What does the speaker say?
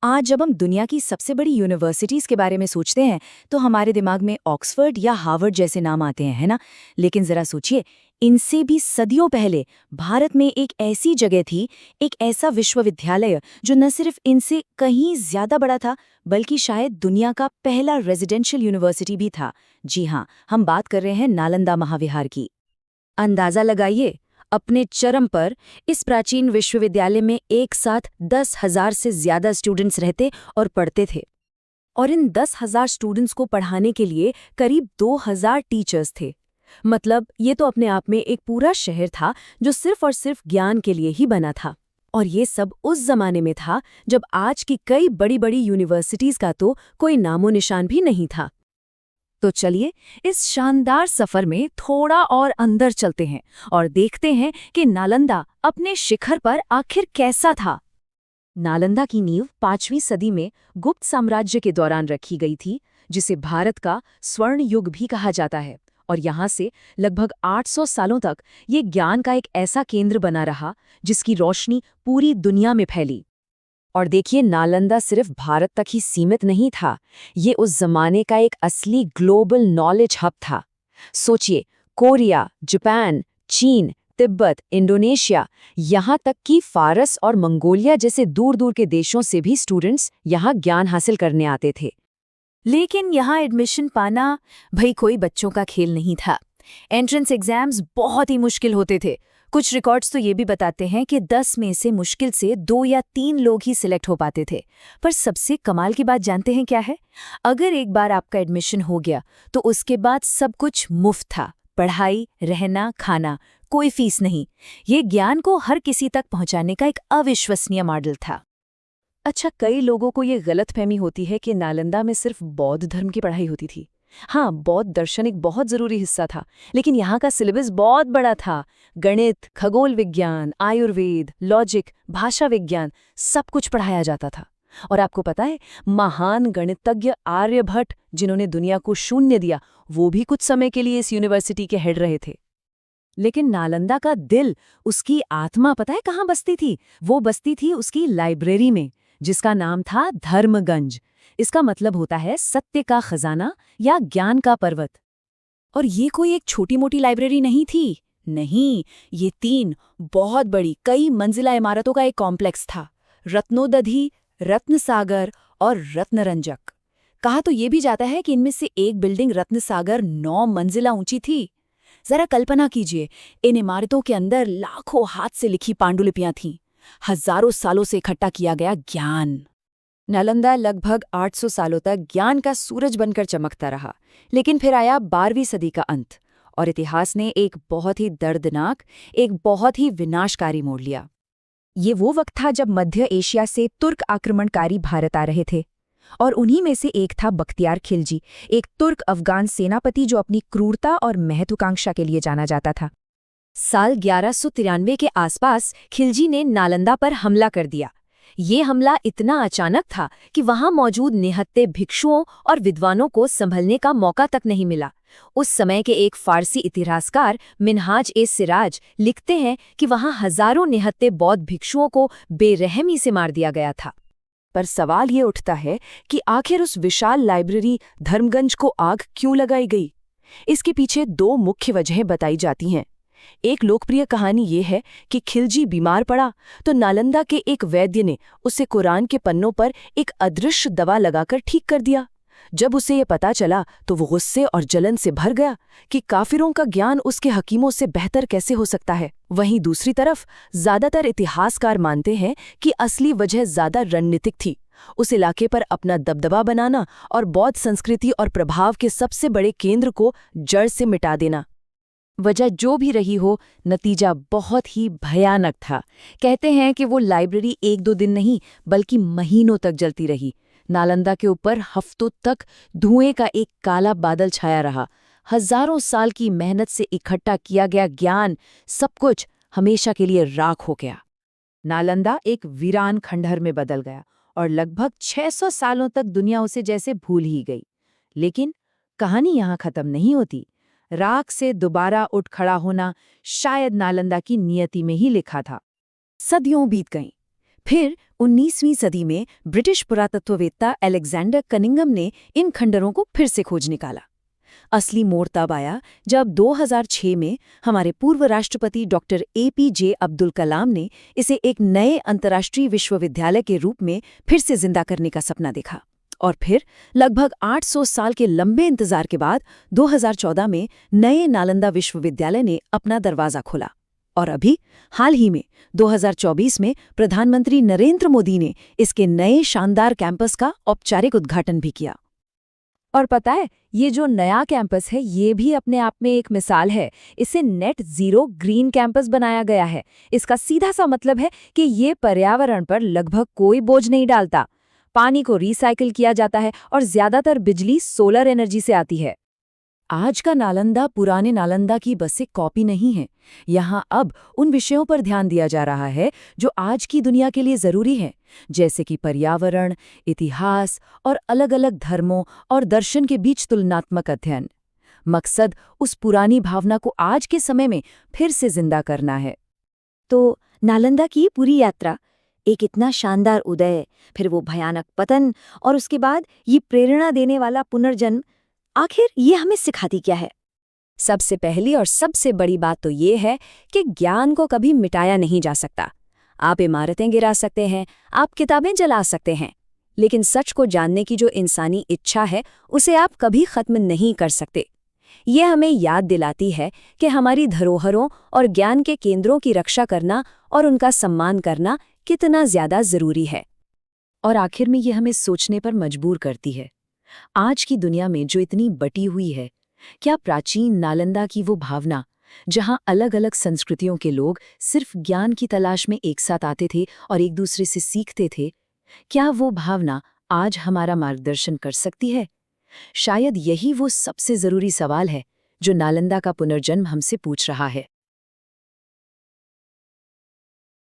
आज जब हम दुनिया की सबसे बड़ी यूनिवर्सिटीज़ के बारे में सोचते हैं तो हमारे दिमाग में ऑक्सफोर्ड या हार्वर्ड जैसे नाम आते हैं, है ना। लेकिन ज़रा सोचिए, इनसे भी सदियों पहले भारत में एक ऐसी जगह थी, एक ऐसा विश्वविद्यालय जो न सिर्फ इनसे कहीं ज़्यादा बड़ा था, बल्कि शायद दुनिया का पहला रेजिडेंशियल यूनिवर्सिटी भी था। जी हाँ, हम बात कर रहे हैं नालंदा महाविहार की। अंदाज़ा लगाइए, अपने चरम पर इस प्राचीन विश्वविद्यालय में एक साथ 10,000 से ज्यादा स्टूडेंट्स रहते और पढ़ते थे। और इन 10,000 स्टूडेंट्स को पढ़ाने के लिए करीब 2,000 टीचर्स थे। मतलब ये तो अपने आप में एक पूरा शहर था जो सिर्फ और सिर्फ ज्ञान के लिए ही बना था। और ये सब उस जमाने में था जब आज की कई बड़ी बड़ी यूनिवर्सिटीज का तो कोई नामो निशान भी नहीं था। तो चलिए इस शानदार सफर में थोड़ा और अंदर चलते हैं और देखते हैं कि नालंदा अपने शिखर पर आखिर कैसा था। नालंदा की नींव 5वीं सदी में गुप्त साम्राज्य के दौरान रखी गई थी, जिसे भारत का स्वर्ण युग भी कहा जाता है। और यहाँ से लगभग 800 सालों तक ये ज्ञान का एक ऐसा केंद्र बना रहा जिसकी रोशनी पूरी दुनिया में फैली। और देखिए, नालंदा सिर्फ भारत तक ही सीमित नहीं था, ये उस जमाने का एक असली ग्लोबल नॉलेज हब था। सोचिए, कोरिया, जापान, चीन, तिब्बत, इंडोनेशिया, यहाँ तक कि फारस और मंगोलिया जैसे दूर दूर के देशों से भी स्टूडेंट्स यहाँ ज्ञान हासिल करने आते थे। लेकिन यहाँ एडमिशन पाना भाई कोई बच्चों का खेल नहीं था। एंट्रेंस एग्जाम्स बहुत ही मुश्किल होते थे। कुछ रिकॉर्ड्स तो ये भी बताते हैं कि 10 में से मुश्किल से 2 या 3 लोग ही सिलेक्ट हो पाते थे। पर सबसे कमाल की बात जानते हैं क्या है? अगर एक बार आपका एडमिशन हो गया तो उसके बाद सब कुछ मुफ्त था। पढ़ाई, रहना, खाना, कोई फीस नहीं। ये ज्ञान को हर किसी तक पहुंचाने का एक अविश्वसनीय मॉडल था। अच्छा, कई लोगों को ये गलतफहमी होती है कि नालंदा में सिर्फ बौद्ध धर्म की पढ़ाई होती थी। हाँ, बौद्ध दर्शन एक बहुत जरूरी हिस्सा था, लेकिन यहाँ का सिलेबस बहुत बड़ा था। गणित, खगोल विज्ञान, आयुर्वेद, लॉजिक, भाषा विज्ञान, सब कुछ पढ़ाया जाता था। और आपको पता है, महान गणितज्ञ आर्यभट्ट, जिन्होंने दुनिया को शून्य दिया, वो भी कुछ समय के लिए इस यूनिवर्सिटी के हेड रहे थे। लेकिन नालंदा का दिल, उसकी आत्मा पता है कहाँ बसती थी? वो बसती थी उसकी लाइब्रेरी में, जिसका नाम था धर्मगंज। इसका मतलब होता है सत्य का खजाना या ज्ञान का पर्वत। और ये कोई एक छोटी मोटी लाइब्रेरी नहीं थी। नहीं, ये 3 बहुत बड़ी कई मंजिला इमारतों का एक कॉम्प्लेक्स था। रत्नोदधि, रत्नसागर और रत्नरंजक। कहा तो ये भी जाता है कि इनमें से एक बिल्डिंग रत्नसागर 9 मंजिला ऊंची थी। जरा कल्पना कीजिए, इन इमारतों के अंदर लाखों हाथ से लिखी पांडुलिपियां थीं। हजारों सालों से इकट्ठा किया गया ज्ञान। नालंदा लगभग 800 सालों तक ज्ञान का सूरज बनकर चमकता रहा। लेकिन फिर आया 12वीं सदी का अंत, और इतिहास ने एक बहुत ही दर्दनाक, एक बहुत ही विनाशकारी मोड़ लिया। ये वो वक्त था जब मध्य एशिया से तुर्क आक्रमणकारी भारत आ रहे थे। और उन्हीं में से एक था बख्तियार खिलजी, एक तुर्क अफगान सेनापति जो अपनी क्रूरता और महत्वाकांक्षा के लिए जाना जाता था। साल 1193 के आसपास खिलजी ने नालंदा पर हमला कर दिया। ये हमला इतना अचानक था कि वहां मौजूद निहत्थे भिक्षुओं और विद्वानों को संभलने का मौका तक नहीं मिला। उस समय के एक फारसी इतिहासकार मिन्हाज-ए-सिराज लिखते हैं कि वहां हजारों निहत्थे बौद्ध भिक्षुओं को बेरहमी से मार दिया गया था। पर सवाल ये उठता है कि आखिर उस विशाल लाइब्रेरी धर्मगंज को आग क्यों लगाई गई? इसके पीछे 2 मुख्य वजहें बताई जाती हैं। एक लोकप्रिय कहानी ये है कि खिलजी बीमार पड़ा तो नालंदा के एक वैद्य ने उसे कुरान के पन्नों पर एक अदृश्य दवा लगाकर ठीक कर दिया। जब उसे ये पता चला तो वो गुस्से और जलन से भर गया कि काफिरों का ज्ञान उसके हकीमों से बेहतर कैसे हो सकता है। वहीं दूसरी तरफ ज्यादातर इतिहासकार मानते हैं कि असली वजह ज्यादा रणनीतिक थी, उस इलाके पर अपना दबदबा बनाना और बौद्ध संस्कृति और प्रभाव के सबसे बड़े केंद्र को जड़ से मिटा देना। वजह जो भी रही हो, नतीजा बहुत ही भयानक था। कहते हैं कि वो लाइब्रेरी 1-2 दिन नहीं बल्कि महीनों तक जलती रही। नालंदा के ऊपर हफ्तों तक धुएं का एक काला बादल छाया रहा। हजारों साल की मेहनत से इकट्ठा किया गया ज्ञान, सब कुछ हमेशा के लिए राख हो गया। नालंदा एक वीरान खंडहर में बदल गया और लगभग 600 सालों तक दुनिया उसे जैसे भूल ही गई। लेकिन कहानी यहाँ खत्म नहीं होती। राख से दोबारा उठ खड़ा होना शायद नालंदा की नियति में ही लिखा था। सदियों बीत गईं, फिर 19वीं सदी में ब्रिटिश पुरातत्ववेत्ता अलेक्जेंडर कनिंघम ने इन खंडरों को फिर से खोज निकाला। असली मोड़ तब आया जब 2006 में हमारे पूर्व राष्ट्रपति डॉक्टर APJ अब्दुल कलाम ने इसे एक नए अंतर्राष्ट्रीय विश्वविद्यालय के रूप में फिर से जिंदा करने का सपना देखा। और फिर लगभग 800 साल के लंबे इंतजार के बाद 2014 में नए नालंदा विश्वविद्यालय ने अपना दरवाजा खोला। और अभी हाल ही में 2024 में प्रधानमंत्री नरेंद्र मोदी ने इसके नए शानदार कैंपस का औपचारिक उद्घाटन भी किया। और पता है, ये जो नया कैंपस है ये भी अपने आप में एक मिसाल है। इसे नेट ज़ीरो ग्रीन कैंपस बनाया गया है। इसका सीधा सा मतलब है कि ये पर्यावरण पर लगभग कोई बोझ नहीं डालता। पानी को रिसाइकिल किया जाता है और ज़्यादातर बिजली सोलर एनर्जी से आती है। आज का नालंदा पुराने नालंदा की बस एक कॉपी नहीं है। यहाँ अब उन विषयों पर ध्यान दिया जा रहा है जो आज की दुनिया के लिए ज़रूरी हैं, जैसे कि पर्यावरण, इतिहास और अलग-अलग धर्मों और दर्शन के बीच तुलनात्मक अध्ययन। मकसद उस पुरानी भावना को आज के समय में फिर से जिंदा करना है। तो नालंदा की पूरी यात्रा, एक इतना शानदार उदय, फिर वो भयानक पतन और उसके बाद ये प्रेरणा देने वाला पुनर्जन्म, आखिर ये हमें सिखाती क्या है? सबसे पहली और सबसे बड़ी बात तो ये है कि ज्ञान को कभी मिटाया नहीं जा सकता। आप इमारतें गिरा सकते हैं, आप किताबें जला सकते हैं, लेकिन सच को जानने की जो इंसानी इच्छा है उसे आप कभी खत्म नहीं कर सकते। ये हमें याद दिलाती है कि हमारी धरोहरों और ज्ञान के केंद्रों की रक्षा करना और उनका सम्मान करना कितना ज्यादा जरूरी है। और आखिर में ये हमें सोचने पर मजबूर करती है, आज की दुनिया में जो इतनी बटी हुई है, क्या प्राचीन नालंदा की वो भावना जहां अलग अलग संस्कृतियों के लोग सिर्फ ज्ञान की तलाश में एक साथ आते थे और एक दूसरे से सीखते थे, क्या वो भावना आज हमारा मार्गदर्शन कर सकती है? शायद यही वो सबसे जरूरी सवाल है जो नालंदा का पुनर्जन्म हमसे पूछ रहा है।